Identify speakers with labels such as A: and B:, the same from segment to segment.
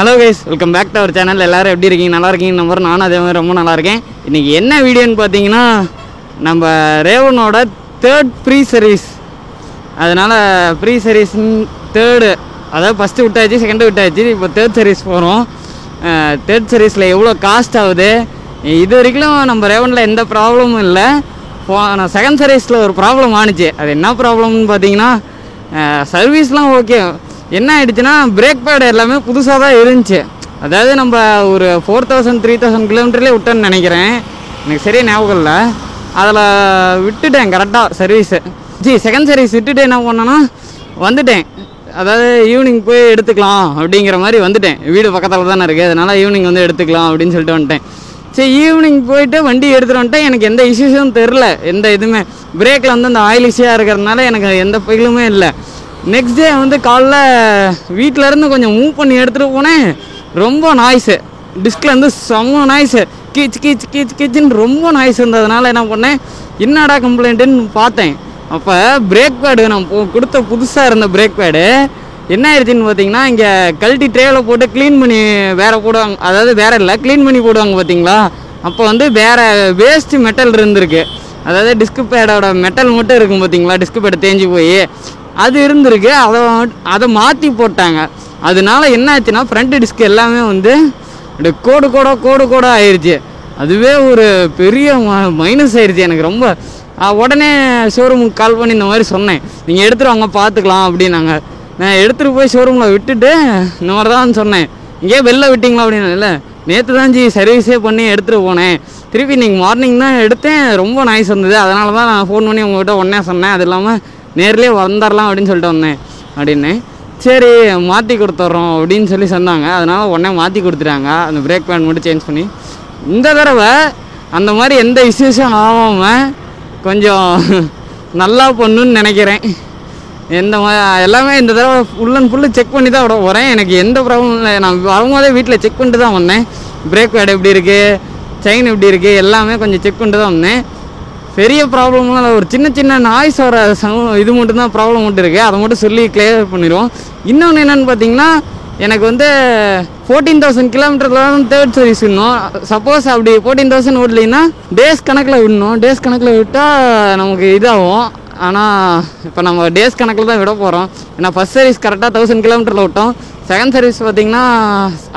A: Hello guys, welcome back to our channel. எல்லோரும் எப்படி இருக்கீங்க? நல்லா இருக்கீங்க நம்பர். நானும் அதே மாதிரி ரொம்ப நல்லா இருக்கேன். இன்றைக்கி என்ன வீடியோன்னு பார்த்தீங்கன்னா, நம்ம ரேவனோட தேர்ட் ப்ரீ சர்வீஸ். அதனால் ப்ரீ சர்வீஸ் தேர்டு, அதாவது ஃபஸ்ட்டு விட்டாச்சு, செகண்டு விட்டாச்சு, இப்போ தேர்ட் சர்வீஸ் போகிறோம். தேர்ட் சர்வீஸில் எவ்வளோ காஸ்ட் ஆகுது, இது வரைக்கும் நம்ம ரேவனில் எந்த ப்ராப்ளமும் இல்லை. நான் செகண்ட் சர்வீஸில் ஒரு ப்ராப்ளம் ஆணுச்சு. அது என்ன ப்ராப்ளம்னு பார்த்தீங்கன்னா, சர்வீஸ்லாம் ஓகே, என்ன ஆகிடுச்சுன்னா பிரேக் பேடு எல்லாமே புதுசாக தான் இருந்துச்சு. அதாவது நம்ம ஒரு 4000 3000 கிலோமீட்டர்லேயே விட்டேன்னு நினைக்கிறேன், எனக்கு சரியாக ஞாபகம் இல்லை. அதில் விட்டுட்டேன் கரெக்டாக சர்வீஸு. செகண்ட் சர்வீஸ் விட்டுட்டு என்ன பண்ணேன்னா வந்துட்டேன். அதாவது ஈவினிங் போய் எடுத்துக்கலாம் அப்படிங்கிற மாதிரி வந்துட்டேன். வீடு பக்கத்தில் தானே இருக்குது, அதனால் ஈவினிங் வந்து எடுத்துக்கலாம் அப்படின்னு சொல்லிட்டு வந்துட்டேன். சரி, ஈவினிங் போயிட்டு வண்டி எடுத்துகிட்டு வந்துட்டேன். எனக்கு எந்த இஷ்யூஸும் தெரில, எந்த இதுவுமே. பிரேக்கில் வந்து அந்த ஆயில் இஷ்யூவாக இருக்கிறதுனால எனக்கு எந்த பயிலுமே இல்லை. நெக்ஸ்ட் டே வந்து காலைல வீட்டிலேருந்து கொஞ்சம் மூவ் பண்ணி எடுத்துகிட்டு போனேன். ரொம்ப நாய்ஸு, டிஸ்க்லேருந்து செம்ம நாய்ஸு, கீச் கீச் கீச் கீச்சுன்னு ரொம்ப நாய்ஸ் இருந்ததுனால என்ன பண்ணேன், என்னடா கம்ப்ளைண்ட்டுன்னு பார்த்தேன். அப்போ பிரேக் பேடு நான் கொடுத்த புதுசாக இருந்த பிரேக் பேடு என்ன ஆயிடுச்சுன்னு பார்த்தீங்கன்னா, இங்கே கழட்டி ட்ரேவில் போட்டு க்ளீன் பண்ணி வேறு போடுவாங்க. அதாவது வேறு இல்லை, க்ளீன் பண்ணி போடுவாங்க பார்த்தீங்களா. அப்போ வந்து வேறு வேஸ்ட்டு மெட்டல் இருந்திருக்கு. அதாவது டிஸ்க் பேடோட மெட்டல் மட்டும் இருக்கும் பார்த்தீங்களா, டிஸ்க் பேடு தேஞ்சு போய் அது இருந்திருக்கு. அதை மாற்றி போட்டாங்க. அதனால என்ன ஆச்சுன்னா, ஃப்ரண்ட் டிஸ்க் எல்லாமே வந்து கோடு கோடாக ஆயிடுச்சு. அதுவே ஒரு பெரிய மைனஸ் ஆயிடுச்சு எனக்கு ரொம்ப. உடனே ஷோரூமுக்கு கால் பண்ணி இந்த மாதிரி சொன்னேன், நீங்கள் எடுத்துகிட்டு வாங்க பார்த்துக்கலாம் அப்படின்னாங்க. நான் எடுத்துகிட்டு போய் ஷோரூமில் விட்டுட்டு இந்த மாதிரி தான் சொன்னேன். இங்கேயே வெளில விட்டிங்களா அப்படின்னு. இல்லை, நேற்று தான் சர்வீஸே பண்ணி எடுத்துகிட்டு போனேன், திருப்பி இன்றைக்கி மார்னிங் தான் எடுத்தேன், ரொம்ப நாய்ஸ் வந்தது, அதனால தான் நான் ஃபோன் பண்ணி உங்கள்கிட்ட உடனே சொன்னேன். அது இல்லாமல் நேர்லேயே வந்துடலாம் அப்படின்னு சொல்லிட்டு வந்தேன் அப்படின்னு. சரி, மாற்றி கொடுத்துட்றோம் அப்படின்னு சொல்லி சொன்னாங்க. அதனால் உடனே மாற்றி கொடுத்துட்டாங்க, அந்த பிரேக் பேட் மட்டும் சேஞ்ச் பண்ணி. இந்த தடவை அந்த மாதிரி எந்த இஷ்யூஸும் ஆகாமல் கொஞ்சம் நல்லா பண்ணுன்னு நினைக்கிறேன். எந்த எல்லாமே இந்த தடவை ஃபுல் அண்ட் ஃபுல்லு செக் பண்ணி தான் விட போகிறேன். எனக்கு எந்த ப்ராப்ளம் இல்லை. நான் வரும்போதே வீட்டில் செக் பண்ணிட்டு தான் வந்தேன். பிரேக் பேட் எப்படி இருக்குது, செயின் எப்படி இருக்குது, எல்லாமே கொஞ்சம் செக் பண்ணிட்டு தான் வந்தேன். பெரிய ப்ராப்ளம்லாம் இல்லை, ஒரு சின்ன நாய்ஸ் வர இது மட்டும்தான் ப்ராப்ளம் மட்டும் இருக்குது. அதை மட்டும் சொல்லி கிளியர் பண்ணிடுவோம். இன்னொன்று என்னென்னு பார்த்தீங்கன்னா, எனக்கு வந்து 14,000 கிலோமீட்டரில் தான் தேர்ட் சர்வீஸ் விடணும். சப்போஸ் அப்படி 14,000 ஓடலைன்னா டேஸ் கணக்கில் விடணும். டேஸ் கணக்கில் விட்டால் நமக்கு இதாகும். ஆனால் இப்போ நம்ம டேஸ் கணக்கில் தான் விட போகிறோம். ஏன்னா ஃபஸ்ட் சர்வீஸ் கரெக்டாக 1000 கிலோமீட்டரில் விட்டோம். செகண்ட் சர்வீஸ் பார்த்திங்கன்னா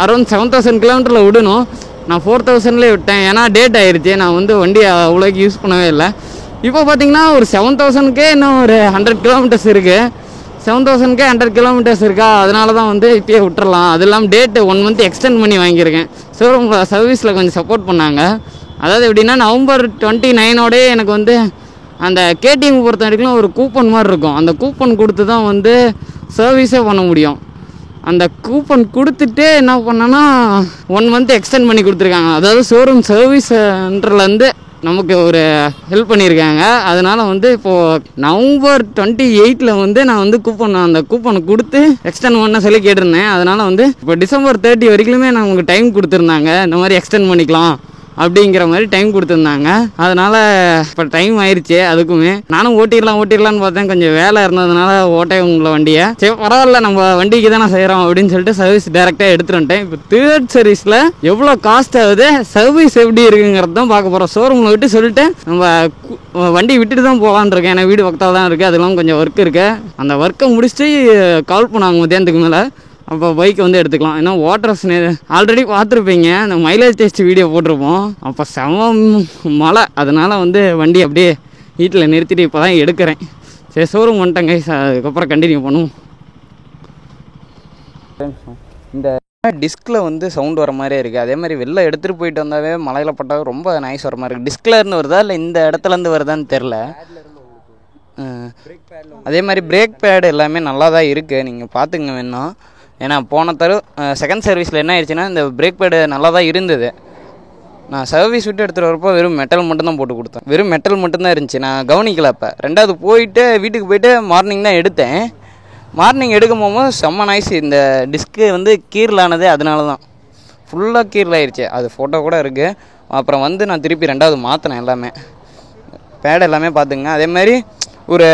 A: அரௌண்ட் 7000 கிலோமீட்டரில் விடணும். நான் 4000லேயே விட்டேன், ஏன்னா டேட் ஆகிடுச்சு. நான் வந்து வண்டி அவ்வளோக்கு யூஸ் பண்ணவே இல்லை. இப்போ பார்த்திங்கன்னா ஒரு 7000க்கே இன்னும் ஒரு 100 கிலோமீட்டர்ஸ் இருக்குது. 7000க்கே 100 கிலோமீட்டர்ஸ் இருக்கா, அதனால தான் வந்து இப்போயே விட்டுறலாம். அது இல்லாமல் டேட்டு 1 மந்த் எக்ஸ்டெண்ட் பண்ணி வாங்கியிருக்கேன். ஷோரூம் சர்வீஸில் கொஞ்சம் சப்போர்ட் பண்ணாங்க. அதாவது எப்படின்னா, நவம்பர் 29 எனக்கு வந்து அந்த கேடிஎம் பொறுத்த வரைக்கும் ஒரு கூப்பன் மாதிரி இருக்கும். அந்த கூப்பன் கொடுத்து தான் வந்து சர்வீஸே பண்ண முடியும். அந்த கூப்பன் கொடுத்துட்டு என்ன பண்ணேன்னா 1 மந்த் எக்ஸ்டெண்ட் பண்ணி கொடுத்துருக்காங்க. அதாவது ஷோரூம் சர்வீஸ் சென்டர்லேருந்து நமக்கு ஒரு ஹெல்ப் பண்ணியிருக்காங்க. அதனால் வந்து இப்போது நவம்பர் 28 வந்து நான் வந்து அந்த கூப்பனை கொடுத்து எக்ஸ்டெண்ட் பண்ண சொல்லி கேட்டிருந்தேன். அதனால் வந்து இப்போ டிசம்பர் 30 வரைக்குமே நான் உங்களுக்கு டைம் கொடுத்துருந்தாங்க, இந்த மாதிரி எக்ஸ்டெண்ட் பண்ணிக்கலாம் அப்படிங்கிற மாதிரி டைம் கொடுத்துருந்தாங்க. அதனால் இப்போ டைம் ஆயிடுச்சு. அதுக்குமே நானும் ஓட்டிடலான்னு பார்த்தேன். கொஞ்சம் வேலை இருந்ததுனால உங்களை வண்டியை சரி பரவாயில்ல, நம்ம வண்டிக்கு தானே செய்கிறோம் அப்படின்னு சொல்லிட்டு சர்வீஸ் டேரெக்டாக எடுத்துகிட்டு வந்துட்டேன். இப்போ தேர்ட் சர்வீஸில் எவ்வளோ காஸ்ட் ஆகுது, சர்வீஸ் எப்படி இருக்குங்கிறது தான் பார்க்க போகிறோம். ஷோரூமில் விட்டு சொல்லிட்டு நம்ம வண்டி விட்டுட்டு தான் போகலான்னு இருக்கேன். ஏன்னா வீடு பக்கத்தில் தான் இருக்குது, அதெல்லாம் கொஞ்சம் ஒர்க் இருக்குது. அந்த ஒர்க்கை முடிச்சுட்டு கால் பண்ணாங்க மத்தியானத்துக்கு மேலே. அப்போ பைக்கை வந்து எடுத்துக்கலாம். ஏன்னா வாட்டர்ஸ் ஆல்ரெடி பார்த்துருப்பீங்க, அந்த மைலேஜ் டெஸ்ட் வீடியோ போட்டிருப்போம். அப்போ செம மழை, அதனால் வந்து வண்டி அப்படியே வீட்டில் நிறுத்திட்டு இப்போ தான் எடுக்கிறேன். சரி, ஷோரூம் வந்துட்டேங்க, அதுக்கப்புறம் கண்டினியூ பண்ணுவோம். இந்த டிஸ்கில் வந்து சவுண்ட் வர மாதிரியே இருக்குது. அதே மாதிரி வெளில எடுத்துகிட்டு போயிட்டு வந்தாவே மழையில் பட்டாவே ரொம்ப நாய்ஸ் வர மாதிரி இருக்குது. டிஸ்கில் இருந்து வருதா இல்லை இந்த இடத்துலேருந்து வருதான்னு தெரில. அதே மாதிரி பிரேக் பேடு எல்லாமே நல்லா தான் இருக்குது, நீங்கள் பார்த்துங்க வேணா. ஏன்னா போன செகண்ட் சர்வீஸில் என்ன ஆயிடுச்சுன்னா, இந்த பிரேக் பேடு நல்லா தான் இருந்தது. நான் சர்வீஸ் விட்டு எடுத்துகிட்டு வரப்போ வெறும் மெட்டல் மட்டும்தான் போட்டு கொடுத்தேன். வெறும் மெட்டல் மட்டும்தான் இருந்துச்சு, நான் கவனிக்கல. அப்போ ரெண்டாவது வீட்டுக்கு போயிட்டு மார்னிங் தான் எடுத்தேன். மார்னிங் எடுக்கும் போகும்போது செம்ம நாய்ஸ். இந்த டிஸ்க்கு வந்து கீரலானது, அதனால தான் ஃபுல்லாக கீரலாயிருச்சு. அது ஃபோட்டோ கூட இருக்குது. அப்புறம் வந்து நான் திருப்பி ரெண்டாவது மாற்றினேன் எல்லாமே, பேடு எல்லாமே பார்த்துங்க. அதே மாதிரி ஒரு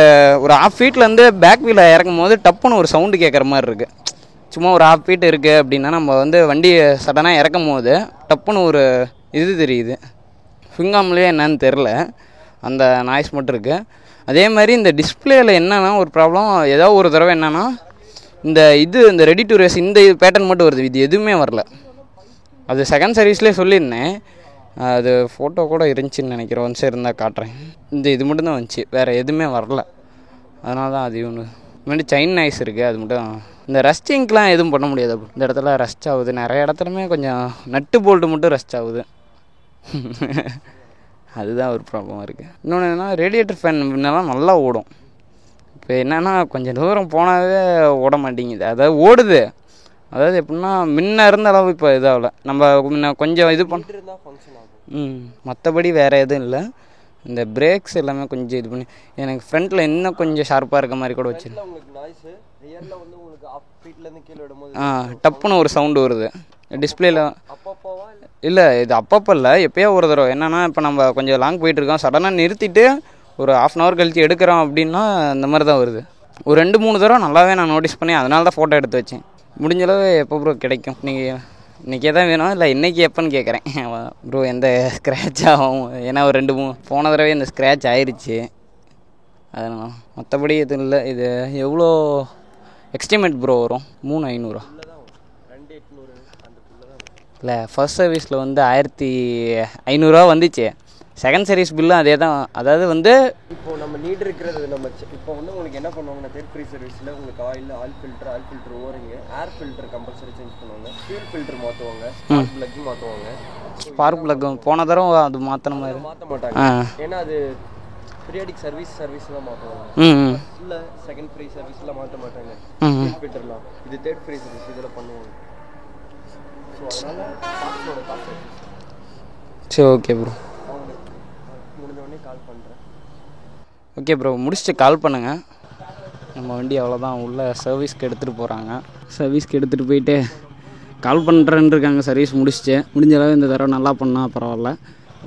A: 1/2 ஃபீட்லேருந்து பேக் வீலை இறக்கும் போது டப்புன்னு ஒரு சவுண்டு கேட்குற மாதிரி இருக்குது. சும்மா ஒரு ஹாஃப் ஃபீட் இருக்குது அப்படின்னா நம்ம வந்து வண்டி சடனாக இறக்கும் போது டப்புன்னு ஒரு இது தெரியுது, ஃபிங்காம்லேயே என்னன்னு தெரில, அந்த நாய்ஸ் மட்டும் இருக்குது. அதே மாதிரி இந்த டிஸ்பிளேயில் என்னென்னா ஒரு ப்ராப்ளம், ஏதாவது ஒரு தடவை என்னென்னா இந்த ரெடி டு ரேஸ் இந்த பேட்டர்ன் மட்டும் வருது, இது எதுவுமே வரல. அது செகண்ட் சர்வீஸ்லேயே சொல்லியிருந்தேன், அது ஃபோட்டோ கூட இருந்துச்சுன்னு நினைக்கிறேன், ஒன்ஸ் இருந்தால் காட்டுறேன். இது மட்டும்தான் வந்துச்சு, வேறு எதுவுமே வரல. அதனால தான் அது ஒன்று. முன்னாடி செயின் நாய்ஸ் இருக்குது, அது மட்டும். இந்த ரஸ்டிங்க்கெலாம் எதுவும் பண்ண முடியாது. இந்த இடத்துல ரஸ்ட் ஆகுது, நிறைய இடத்துலையுமே கொஞ்சம் நட்டு போல்ட்டு மட்டும் ரஸ்ட் ஆகுது. அதுதான் ஒரு ப்ராப்ளமாக இருக்குது. இன்னொன்று என்னென்னா ரேடியேட்டர் ஃபேன் முன்னெல்லாம் நல்லா ஓடும், இப்போ என்னென்னா கொஞ்சம் தூரம் போனாவே ஓட மாட்டேங்குது. அதாவது ஓடுது, அதாவது எப்படின்னா முன்ன இருந்த அளவு இப்போ இதாகல. நம்ம முன்ன கொஞ்சம் இது மற்றபடி வேறு எதுவும் இல்லை. இந்த பிரேக்ஸ் எல்லாமே கொஞ்சம் இது பண்ணி எனக்கு ஃப்ரண்ட்டில் இன்னும் கொஞ்சம் ஷார்ப்பாக இருக்க மாதிரி கூட வச்சு. டப்புன்னு ஒரு சவுண்டு வருது டிஸ்பிளேல. இல்லை, இது அப்பப்போ இல்லை, எப்போயோ ஒரு தடவை. என்னென்னா இப்போ நம்ம கொஞ்சம் லாங் போயிட்டுருக்கோம், சடனாக நிறுத்திட்டு ஒரு 1/2 hour கழித்து எடுக்கிறோம் அப்படின்னா இந்த மாதிரி தான் வருது. ஒரு 2-3 தடவை நல்லாவே நான் நோட்டீஸ் பண்ணி அதனால தான் ஃபோட்டோ எடுத்து வச்சேன். முடிஞ்சளவு எப்போ ப்ரோ கிடைக்கும்? நீங்கள் இன்றைக்கே தான் வேணும் இல்லை இன்றைக்கி எப்போன்னு கேட்குறேன் ப்ரோ. எந்த ஸ்க்ராட்ச் ஆகும்? ஏன்னா ஒரு 2-3 போன தடவை இந்த ஸ்க்ராட்ச் ஆயிடுச்சு, அதனால். மற்றபடி எதுவும் இல்லை. இது எவ்வளோ எக்ஸ்டிமேட் ப்ரோ வரும்? 3,500 இல்லை, ஃபர்ஸ்ட் சர்வீஸில் வந்து 1,500 வந்துச்சு. செகண்ட் சர்வீஸ் பில்லும் அதே தான். அதாவது வந்து
B: இப்போ நம்ம நீட் இருக்கிறது நம்ம இப்போ வந்து உங்களுக்கு என்ன பண்ணுவாங்கன்னா தேர்ட் ஃப்ரீ சர்வீஸில் உங்களுக்கு ஆயில் ஃபில்டர் ஓவரிங்க, ஏர் ஃபில்டர் கம்பல்சரி சேஞ்ச் பண்ணுவாங்க, ஃபியூல் ஃபில்டர் மாற்றுவாங்க, ஸ்பார்க் பிளக்கும் மாற்றுவாங்க.
A: ஸ்பார்க் பிளக் போன தடவை அது மாற்ற
B: மாட்டாங்க, ஏன்னா அது பீரியாடிக் சர்வீஸ் தான் மாற்றுவாங்க. இல்லை செகண்ட் ஃப்ரீ சர்வீஸில் மாற்ற மாட்டாங்க ஃபியூல் ஃபில்டர்லாம். இது தேர்ட் ஃப்ரீ சர்வீஸ், இதில் பண்ணுவாங்க. ஸோ அதனால் பார்ட்ஸோட காசு.
A: சரி, ஓகே ப்ரோ.
B: முடிஞ்சோடனே கால் பண்ணுறேன்.
A: ஓகே ப்ரோ, முடிச்சுட்டு கால் பண்ணுங்கள். நம்ம வண்டி அவ்வளோதான், உள்ள சர்வீஸ்க்கு எடுத்துகிட்டு போகிறாங்க. சர்வீஸ்க்கு எடுத்துகிட்டு போயிட்டு கால் பண்ணுறேன்னு இருக்காங்க. சர்வீஸ் முடிஞ்ச அளவு இந்த தடவை நல்லா பண்ணால் பரவாயில்ல.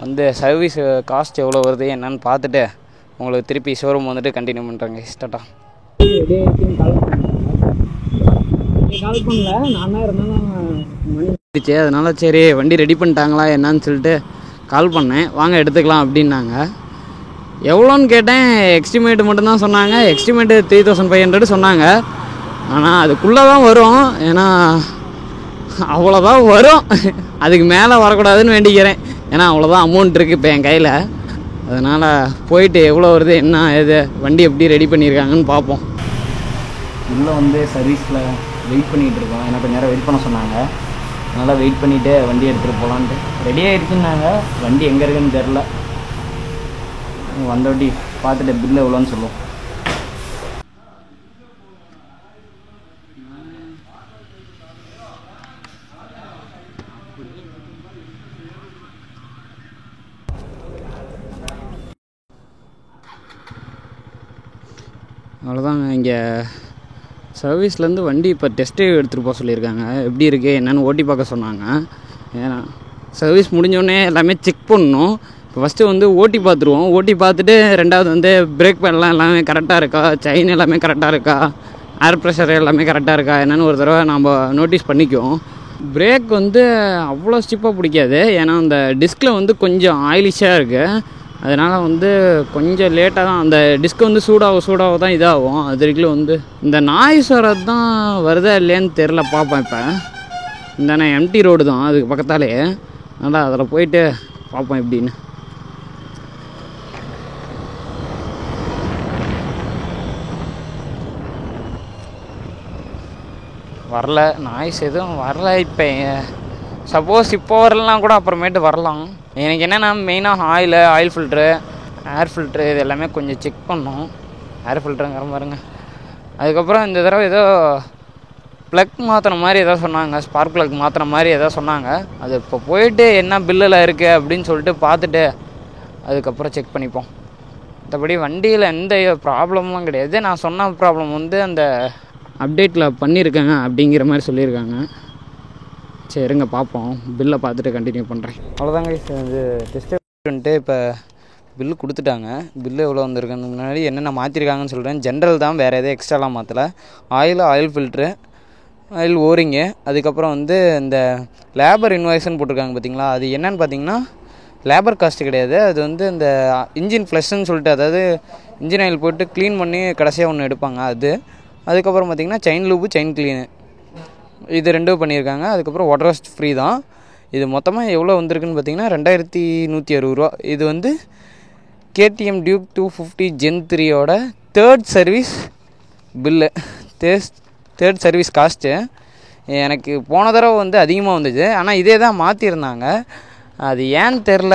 A: வந்து சர்வீஸ் காஸ்ட் எவ்வளோ வருது என்னன்னு பார்த்துட்டு உங்களுக்கு திருப்பி ஷோரூம் வந்துட்டு கண்டினியூ பண்ணுறாங்க. ஸ்டார்ட்டா கால் பண்ணல, நான் இருந்தாலும் மணிச்சு, அதனால சரி வண்டி ரெடி பண்ணிட்டாங்களா என்னன்னு சொல்லிட்டு கால் பண்ணேன். வாங்க எடுத்துக்கலாம் அப்படின்னாங்க. எவ்வளோன்னு கேட்டேன், எஸ்டிமேட்டு மட்டும்தான் சொன்னாங்க. எஸ்டிமேட்டு 3,500 சொன்னாங்க. ஆனால் அதுக்குள்ளே தான் வரும், ஏன்னா அவ்வளோதான் வரும், அதுக்கு மேலே வரக்கூடாதுன்னு வேண்டிக்கிறேன். ஏன்னா அவ்வளோதான் அமௌண்ட் இருக்குது இப்போ என் கையில். அதனால் போயிட்டு எவ்வளோ வருது என்ன ஏது வண்டி எப்படி ரெடி பண்ணியிருக்காங்கன்னு பார்ப்போம். உள்ளே வந்து சர்வீஸில் வெயிட் பண்ணிகிட்டு இருக்கோம். ஏன்னா கொஞ்சம் நேரம் வெயிட் பண்ண சொன்னாங்க, அதனால் வெயிட் பண்ணிவிட்டு வண்டி எடுத்துகிட்டு போகலான்ட்டு. ரெடி ஆகிடுச்சுன்னாங்க. வண்டி எங்கே இருக்குன்னு தெரில, வந்த வண்டி பார்த்துட்டு பில்லு எவ்வளோன்னு சொல்லுவோம். அவ்வளோதாங்க, இங்கே சர்வீஸ்லேருந்து வண்டி இப்போ டெஸ்ட்டு எடுத்துகிட்டு போக சொல்லியிருக்காங்க. எப்படி இருக்குது என்னென்னு ஓட்டி பார்க்க சொன்னாங்க. ஏன்னா சர்வீஸ் முடிஞ்சோடனே எல்லாமே செக் பண்ணணும். இப்போ ஃபஸ்ட்டு வந்து ஓட்டி பார்த்துருவோம். ஓட்டி பார்த்துட்டு ரெண்டாவது வந்து பிரேக் பேட்லாம் எல்லாமே கரெக்டாக இருக்கா, செயின் எல்லாமே கரெக்டாக இருக்கா, ஏர் ப்ரெஷர் எல்லாமே கரெக்டாக இருக்கா என்னென்னு ஒரு தடவை நம்ம நோட்டீஸ் பண்ணிக்குவோம். பிரேக் வந்து அவ்வளோ ஸ்டிப்பாக பிடிக்காது, ஏன்னா அந்த டிஸ்கில் வந்து கொஞ்சம் ஆயிலிஷாக இருக்குது. அதனால் வந்து கொஞ்சம் லேட்டாக தான் அந்த டிஸ்க் வந்து சூடாக தான் இதாகும். அது வரைக்கும் வந்து இந்த நாய்ஸ் வர்றது தான் வருதா இல்லையான்னு தெரில, பார்ப்பேன். இப்போ இந்த எம்டி ரோடு தான் அதுக்கு பக்கத்தாலேயே, அதனால் அதில் போயிட்டு பார்ப்போம் எப்படின்னு. வரல, நாய்ஸ் எதுவும் வரல. இப்போ சப்போஸ் இப்போ வரலாம் கூட அப்புறமேட்டு வரலாம். எனக்கு என்னென்னா மெயினாக ஆயில் ஃபில்ட்ரு, ஏர் ஃபில்ட்ரு இது எல்லாமே கொஞ்சம் செக் பண்ணோம். ஏர் ஃபில்ட்ருங்கிற மாதிரிங்க. அதுக்கப்புறம் இந்த தடவை ஏதோ ப்ளக் மாற்றுற மாதிரி ஏதோ சொன்னாங்க, ஸ்பார்க் ப்ளக் மாற்றுற மாதிரி ஏதோ சொன்னாங்க. அது இப்போ போயிட்டு என்ன பில்லில் இருக்குது அப்படின்னு சொல்லிட்டு பார்த்துட்டு அதுக்கப்புறம் செக் பண்ணிப்போம். மற்றபடி வண்டியில் எந்த ப்ராப்ளம்லாம் கிடையாது. நான் சொன்ன ப்ராப்ளம் வந்து அந்த அப்டேட்டில் பண்ணியிருக்காங்க அப்படிங்கிற மாதிரி சொல்லியிருக்காங்க. சரிங்க, பார்ப்போம். பில்லை பார்த்துட்டு கண்டினியூ பண்ணுறேன். அவ்வளோதாங்க, இது டெஸ்ட்டு வந்துட்டு இப்போ பில்லு கொடுத்துட்டாங்க. பில்லு எவ்வளோ வந்திருக்குன்னு முன்னாடி என்னென்ன மாற்றிருக்காங்கன்னு சொல்கிறேன். ஜென்ரல் தான், வேறு எதுவும் எக்ஸ்ட்ராலாம் மாற்றலை. Oil filter, oil O ring. அதுக்கப்புறம் வந்து இந்த லேபர் இன்வாய்ஸ்ன்னு போட்டிருக்காங்க பார்த்தீங்களா, அது என்னன்னு பார்த்தீங்கன்னா லேபர் காஸ்ட்டு கிடையாது, அது வந்து இந்த இன்ஜின் ஃப்ளஷ்ன்னு சொல்லிட்டு, அதாவது இன்ஜின் ஆயில் போட்டு க்ளீன் பண்ணி கடைசியாக ஒன்று எடுப்பாங்க அது. அதுக்கப்புறம் பார்த்திங்கன்னா செயின் லூப்பு, செயின் க்ளீனு, இது 2 பண்ணியிருக்காங்க. அதுக்கப்புறம் வாட்டர் வாஷ் ஃப்ரீ தான். இது மொத்தமாக எவ்வளோ வந்திருக்குன்னு பார்த்தீங்கன்னா 2160 ரூபா. இது வந்து KTM Duke 250 Gen 3யோட 3rd service bill, 3rd service cost. எனக்கு போன தடவை வந்து அதிகமாக வந்துச்சு, ஆனால் இதே தான் மாற்றிருந்தாங்க, அது ஏன்னு தெரில.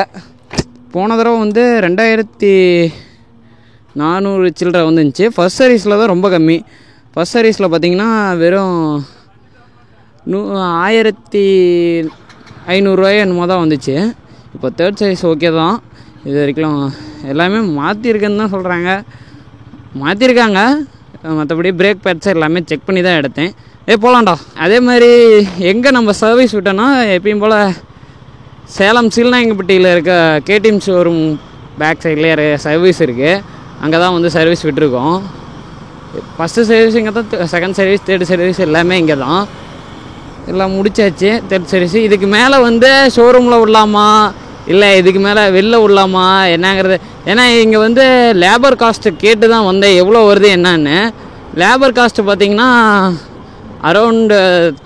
A: போன தடவை வந்து 2400 சில்லரை வந்துருந்துச்சு. ஃபஸ்ட் சர்வீஸில் தான் ரொம்ப கம்மி. ஃபஸ்ட் சர்வீஸில் பார்த்திங்கன்னா வெறும் 1500 என்னமோ தான் வந்துச்சு. இப்போ 3rd சர்வீஸ் ஓகே தான். இது வரைக்கும் எல்லாமே மாற்றிருக்குன்னு தான் சொல்கிறாங்க, மாற்றிருக்காங்க. மற்றபடி பிரேக் பேட்ஸ் எல்லாமே செக் பண்ணி தான் எடுத்தேன். போகலான்டா. அதே மாதிரி எங்கே நம்ம சர்வீஸ் விட்டோன்னா எப்பயும் போல் சேலம் சீலநாயக்கன்பட்டியில் இருக்க KTM ஷோரூம் பேக் சைட்லேயே சர்வீஸ் இருக்குது. அங்கே தான் வந்து சர்வீஸ் விட்டுருக்கோம். ஃபஸ்ட்டு சர்வீஸ் இங்கே தான், செகண்ட் சர்வீஸ், 3rd சர்வீஸ் எல்லாமே இங்கே தான். எல்லாம் முடிச்சாச்சு 3rd சர்வீஸ். இதுக்கு மேலே வந்து ஷோரூமில் விடலாமா இல்லை இதுக்கு மேலே வெளில விடலாமா என்னங்கிறது, ஏன்னா இங்கே வந்து லேபர் காஸ்ட்டு கேட்டு தான் வந்தேன் எவ்வளோ வருது என்னான்னு. லேபர் காஸ்ட்டு பார்த்திங்கன்னா அரௌண்டு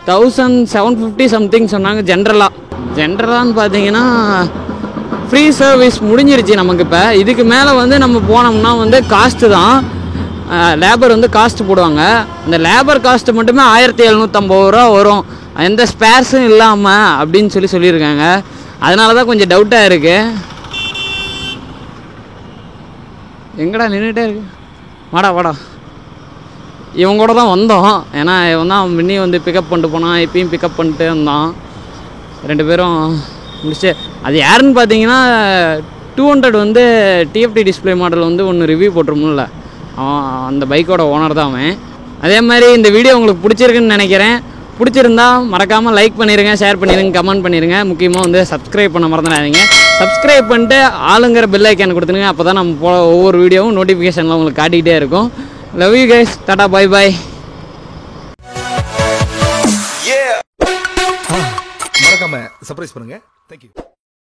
A: 1750 சம்திங் சொன்னாங்க. ஜென்ரலான்னு பார்த்தீங்கன்னா ஃப்ரீ சர்வீஸ் முடிஞ்சிருச்சு நமக்கு. இப்போ இதுக்கு மேலே வந்து நம்ம போனோம்னா வந்து காஸ்ட்டு தான், லேபர் வந்து காஸ்ட்டு போடுவாங்க. அந்த லேபர் காஸ்ட்டு மட்டுமே 1750 ரூபா வரும், எந்த ஸ்பேர்ஸும் இல்லாமல் அப்படின்னு சொல்லியிருக்காங்க. அதனால தான் கொஞ்சம் டவுட்டாக இருக்குது. எங்கடா நின்றுட்டே இருக்கு, வாடா. இவங்க கூட தான் வந்தோம், ஏன்னா இவன் தான் முன்னே வந்து பிக்கப் பண்ணிட்டு போனான், இப்பயும் பிக்கப் பண்ணிட்டு வந்தான். 2 பேரும் முடிச்சு. அது யாருன்னு பார்த்தீங்கன்னா 200 வந்து TFT டிஸ்பிளே மாடல் வந்து ஒன்று ரிவ்யூ போட்டிருமோம்ல, அந்த பைக்கோட ஓனர் தான் அவன். அதே மாதிரி இந்த வீடியோ உங்களுக்கு பிடிச்சிருக்குன்னு நினைக்கிறேன். பிடிச்சிருந்தா மறக்காமல் லைக் பண்ணிடுங்க, ஷேர் பண்ணிடுங்க, கமெண்ட் பண்ணிடுங்க. முக்கியமாக வந்து சப்ஸ்கிரைப் பண்ண மறந்துடாதீங்க. சப்ஸ்கிரைப் பண்ணிட்டு ஆளுங்கிற பெல் ஐக்கான் கொடுத்துருங்க. அப்போ தான் நம்ம ஒவ்வொரு வீடியோவும் நோட்டிஃபிகேஷனில் உங்களுக்கு காட்டிக்கிட்டே இருக்கும். Love you guys, Tata, bye bye.
C: மறக்காம சர்ப்ரைஸ் பண்ணுங்க. தேங்க்யூ.